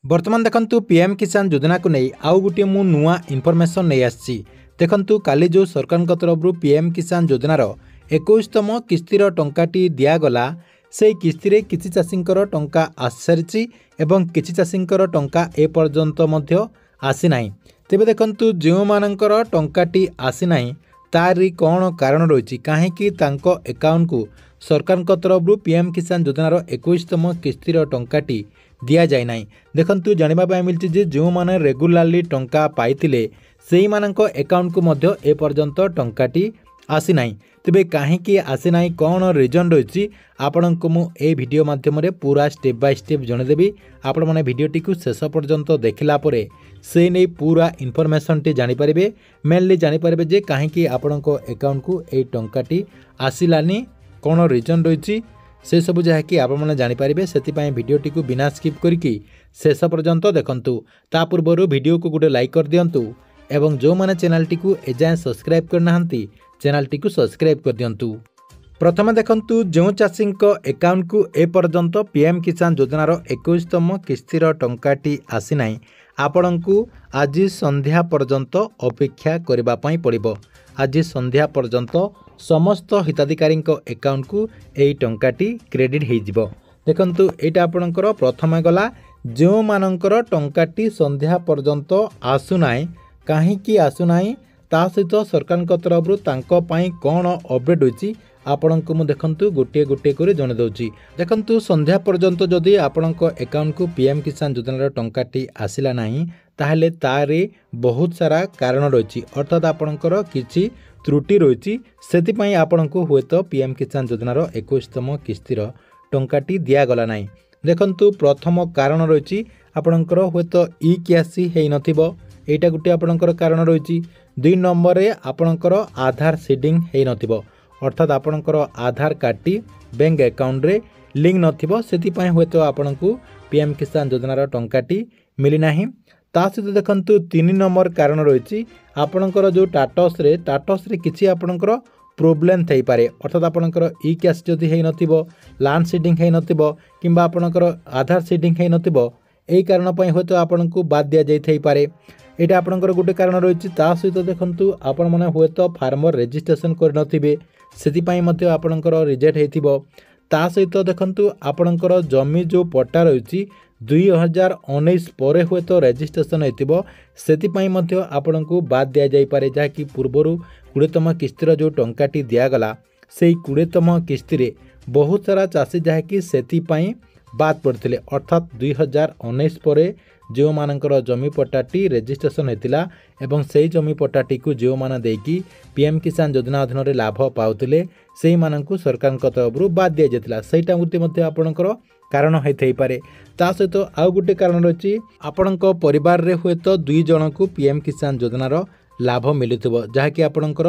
बर्तमान देखंतु पीएम किसान योजना को नहीं आउ गोटे मु नुआ इनफॉरमेशन नहीं आसी। देखंतु काली जो सरकार तरफ पीएम किसान योजनार 21तम किस्तिर टंकाटी दिगला से किस्ती रे किछि चाषींकर टंका आसी सारिछि एवं किछि चाषींकर टंका ए पर्यंत मध्य आसी नाही। तेबे देखंतु जो मानकर टंकाटी आसी नाही तारी कौन कारण रही कहीं तांको अकाउंट को सरकार तरफ पीएम किसान योजनार 21तम किस्तिर टंकाटी दिया जाए नाही। देखंतु जानिबा पाई मिलछि जे जो माने रेगुलारली टंका पाइतिले सेही मानक अकाउंट को मध्य ए पर्यंत टंकाटी आसी नाही। तेबे काहेकि आसी नाही कौन रीजन रही आपनको मु ए वीडियो माध्यम रे पूरा स्टेप बाय स्टेप जणदेबी। आपण माने वीडियोटी को शेष पर्यंत देखला परे से नहीं पूरा इनफॉरमेशन टी जानि परिबे। मेनली जानि परिबे जे काहेकि आपनको अकाउंट को ए टंकाटी आसिलानी कौन रीजन रही से सब जहाँकि आपने जानीपारे से भिडियोटी को बिना स्किप करके शेष पर्यंत देखंतु। ता पूर्व वीडियो को गोटे लाइक कर दिंतु एवं जो माने चैनल टी को एजाए सब्सक्राइब करना चैनल टी को सब्सक्राइब कर दिंतु। प्रथम देखंतु जो चाषी अकाउंट को ए पर्यंत पीएम किसान योजनार 21तम किस्तिर टंकाटी आसी नाही आपण को आज संध्या पर्यंत अपेक्षा करबा पई पड़िबो। आज संध्या पर्यंत समस्त हिताधिकारी अकाउंट को यही टंकाटी क्रेडिट हो देखंतु एटा आपणकर प्रथम गला जो मानकर टंकाटी संध्या पर्यंत आसुनाई कहीं आसुनाई ता सहित सरकार तरफ तांको पाई कौन अपडेट होची आपण को देखंतु गोटे गोटे कर जन दउची। देखंतु संध्या पर्यंत जदि आपणक अकाउंट को पीएम किसान योजनार टंकाटी आसिला नाही ताहले तारे बहुत सारा कारण रही अर्थात आपणकर किछि त्रुटि रही से आपको हुए तो पीएम किसान योजनार 21तम किस्तिर टंकाटी दिगला ना। देखंतु प्रथम कारण रही आपणकर हुए तो ई क्यासी है नथिबो एटा गोटे आपणकर कारण रही। 2 नंबर रे आपणकर आधार सीडिंग है नथिबो अर्थात आपणकर आधार कार्डटी बैंक अकाउंट रे लिंक नथिबो सेति हुए तो आपणको पीएम किसान योजनार टंकाटी मिली नाही। ता सहित देखंतु 3 नंबर कारण रही आपणकर जो टाटस रे किछि आपणकर प्रोब्लेम थई पारे अर्थात आपणकर ई कैश जदि है नथिबो लैंड सीडिंग है नथिबो किंबा आपणकर आधार सीडिंग है नथिबो एही कारण पई होय तो आपणको बाद दिया जाई थई पारे एटा आपणकर गुटे कारण रही। ता सहित देखंतु आपण माने होय तो फार्मर रजिस्ट्रेशन कर नथिबे सेति पई मध्ये आपणकर रिजेक्ट हेतिबो। ता सहित देखंतु आपणकर जमी जो पट्टा रही 2019 पर हुए तो रजिस्ट्रेशन होतिबो सेति मध्य आपनको बाद दिया जाई पारे जहाँकि पूर्वर 20तम किस्तिर जो टंकाटी दिगला से 20तम किस्ती रे बहुत सारा चाषी जहाँकि सेति बाद पड़ते अर्थात 2019 पर जो मानकर जमी पट्टाटी रजिस्ट्रेशन होता एवं से जमी पट्टाटी को जो माने देकी पीएम किसान योजना अधीन रे लाभ पाउतिले सेही मानकु सरकार तरफ बाद दिया जाता सेटा गोटे आपणकर कारण होई पारे। ता सहित आउ गोटे कारण रही आपणक परिवार रे हुए तो 2 जन को पीएम किसान योजनार लाभ मिलुथिबो जहाँकि आपणकर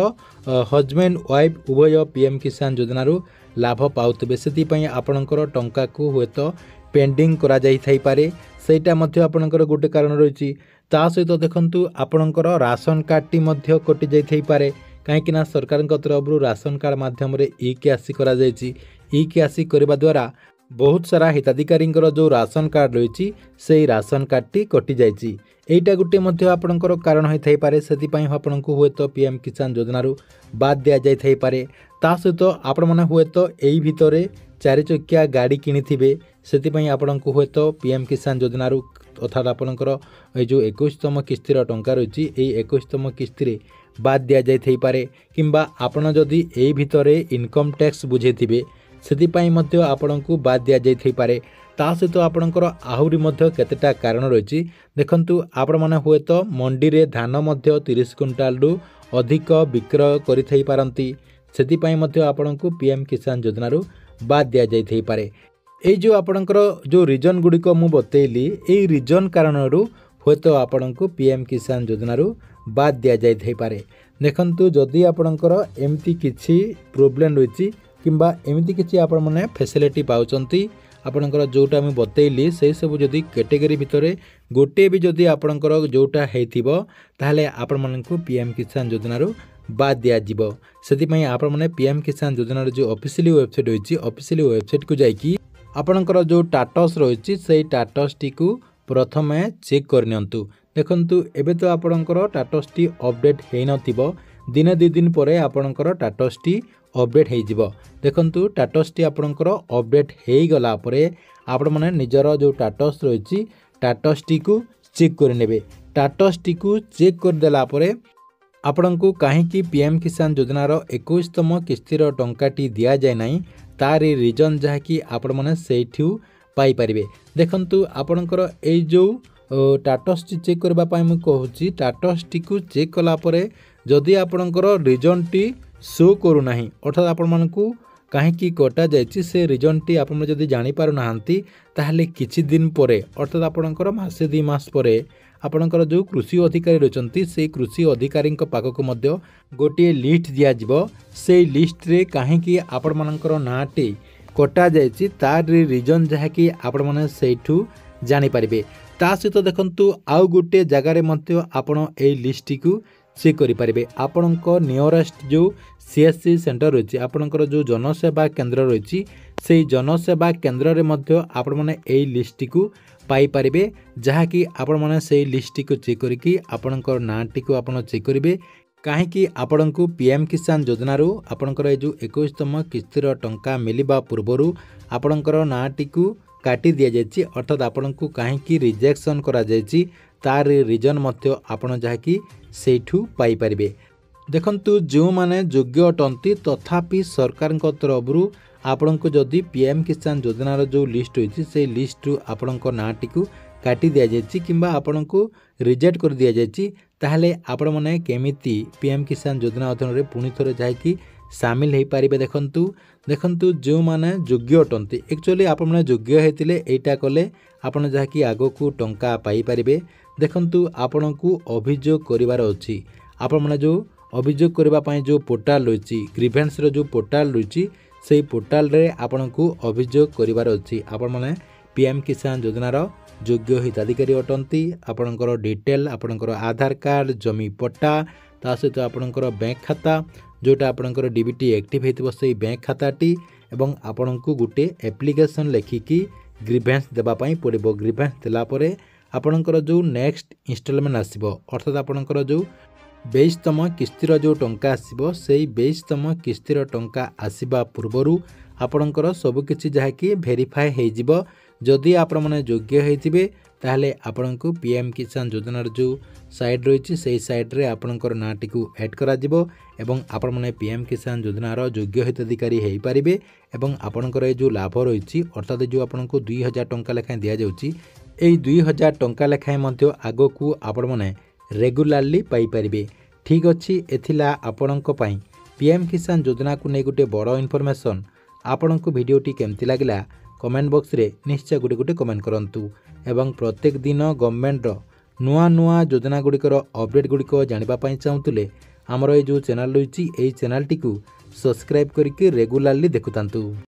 हजबैंड वाइफ उभय पीएम किसान योजनार लाभ पाउथिबे सेति आपणकर टंका को हुए तो पेंडिंग करा जाई थाई पारे सेटा मध्य आपणकर गोटे कारण रही। ता सहित देखंतु आपणकर राशन कार्ड टी मध्य कटि जाई थाई पारे कहीं सरकार तरफ राशन कार्ड माध्यम रे ई क्यासी करा जायछि ई क्यासी करबा द्वारा बहुत सारा हिताधिकारी जो राशन कार्ड रही से राशन कार्ड टी कटि जाइछि एटा गोटे मध्य आपणकर कारण होई थाई पारे सेति पई आपणको हुए तो पीएम किसान योजनारू बाद दिया जाई थाई पारे। ता सहित आपण माने हुए तो एई भितरे 4 चक्किया गाड़ी किनिथिबे सेति पई आपणको हुए तो पीएम किसान योजनारू अर्थात आपणकर ए जो 21तम किस्तिर टंका रही एई 21तम किस्ती रे बाद दिया जाई थाई पारे किंबा आपण जदि एई भितरे इनकम टैक्स बुझेथिबे सेति मध्य आपणको बाद दिया जाई थाई पारे। ता सहित आपणकर आहुरी मध्य केतेटा कारण रही देखंतु आपण माने हुए तो मंडी रे धान मध्य 30 क्विंटाल रु अधिक विक्रय करि थाई पारंती सेति मध्य आपणको पीएम किसान योजनारू बाद दिया जाई थाई पारे। ए जो आपणकर जो रीजन गुडी को मु बतेइली ए रीजन कारणरू हुए तो आपणको पीएम किसान योजनारू बाद दिया जाई थाई पारे। देखंतु जदि आपणकर एमती किछि प्रोब्लेम रही किंबा एमती किछि आपण माने फैसिलिटी पाउचंती आपणकर जोटा मैं बतेइली से सब जदि कैटेगरी भितर गोटे भी जदि आपणकर जोटा हेतिबो ताहले आपण मानकु पीएम किसान योजनारू बाद दिया जिवो सेति पई आपण माने पीएम किसान योजनार जो ऑफिशियली वेबसाइट होइछि ऑफिशियली वेबसाइट को जाइकी आपणकर जो टाटस रही से टाटस टी को प्रथमे चेक करनियंतु। देखंतु एबे तो आपणकर स्टेटस टी अपडेट हेई नथिबो, दिने 2 दिन परे आपणकर स्टेटस टी अपडेट हेई जिवो। देखंतु स्टेटस टी आपणकर अपडेट हेई गला परे आपण माने निजर जो स्टेटस रहिछि स्टेटस टी को चेक कर नेबे। स्टेटस टी को चेक कर देला परे आपणको काहेकि पीएम किसान योजनार 21तम किस्तीर टंकाटी दिया जाए नहीं तार रिजन जहाँकि आपण मैंने सेठू पाइपर। देखंतु आपणकर ए जो स्टेटस टी चेक करने मुझे कहूँ स्टेटस टी को चेक कलापर जदि आपणकर रिजन टी शो करूना अर्थात आपण मानकू कहीं कटा जाइए से रिजन टी आप जानी पारु नाहांती ताहले किछि दिन परे अर्थात आपणकर मासे 2 मास परे आपणकर जो कृषि अधिकारी रही से कृषि अधिकारी पाखक गोटे लिस्ट दिज्व से लिस्ट रे कहीं आपण मानकर नाटी कटा जाइए तार रिजन जहाँकि आपण मैंने सेठू जानीपारे। ता सहित देखंतु आउ गोटे जगार आपण ए लिस्ट को चेक करें। आपण नियरेस्ट जो सीएससी सेंटर रही आपणकर जो जनसेवा केंद्र रही से जनसेवा केंद्र रे मध्य आपण मैंने ए लिस्ट को पाइपर जहाँकि आपण मैंने से लिस्ट को चेक करके आपणकर नाटी को आपण चेक करेंगे कहीं आपण को पीएम किसान योजनार आपणकर जो 21तम किस्तीर टंका मिलवा पूर्वर आपणकर नाटी को काटी दि जाइए अर्थात आपण को कहीं रिजेक्शन करा जाइए तार रिजन मध्य आपण जहाँकि सेठू पाइपर। देखंतु जो माने योग्य अटंती तथापि सरकार तरफ आपण को जदि पीएम किसान योजनार जो लिस्ट होती से लिस्ट आपण नाटी को काटी दि जाइए किंबा आपण को रिजेक्ट कर दि जाइए ताहले आपण माने केमिति पीएम किसान योजना अधीन रे पुणी थरे जाइकी सामिल हो पारे। देखंतु जो माने योग्य अटंती एक्चुअली आपण माने योग्य हेतिले एटा कले आपण जहाँकि आगो को टंका पाई पारिबे। देखंतु आपण को अभियोग करिवार अछि आपण माने जो अभियोग करबा पई जो पोर्टल रही ग्रीवेंस रो जो पोर्टल रही से पोर्टल रे आपण को अभियोग करिवार अछि आपण माने पीएम किसान योजनार योग्य हिताधिकारी अटंती आपणकर डिटेल आपणकर आधार कार्ड जमी पट्टा ता सहित आपणकर बैंक खाता जोटा आपणकर डीबीटी एक्टिव हेतिबो से बैंक खाताटी एवं आपण को गोटे एप्लिकेशन लेखिकी ग्रीवेंस देबा पई पड़िबो। ग्रीवेंस देला परे आपणकर जो नेक्स्ट इंस्टॉलमेंट आसीबो अर्थात आपणकर जो 22तम किस्तीर जो टंका आसीबो सेही 22तम किस्तीर टंका आसीबा पूर्वरु आपणकर सबकिछि जहाँकि भेरीफाए हो जिवो। जदि आपण माने योग्य होइथिबे ताहले आपणको पीएम किसान योजनार जो साइड रही से साइड रे आपणकर नाटी को ऐड करा जिवो एवं आपण माने पीएम किसान योजनार योग्य हिताधिकारी हो पारिबे एवं आपणकर जो लाभ रही अर्थात जो आपणको 2000 टंका लेखाएं दिया जाउची एई 2000 टंका लेखाएं मध्य आगो को आपण माने रेगुलारली पाई पारिबे। ठीक अछि एथिला आपणको पई पीएम किसान योजना को नै गोटे बड़ इनफॉरमेशन। आपणको वीडियोटी केमति लागिला कमेंट बॉक्स रे निश्चय गोटे गोटे कमेंट करंतु एवं प्रत्येक दिन गवर्नमेंट नुआ नुआ योजना गुड़िकर अपडेट गुड़िक जानिबा पई चाहुतले हमर ए जो चैनल रही एई चैनल टी को सब्सक्राइब करके रेगुलारली देखुतांतु।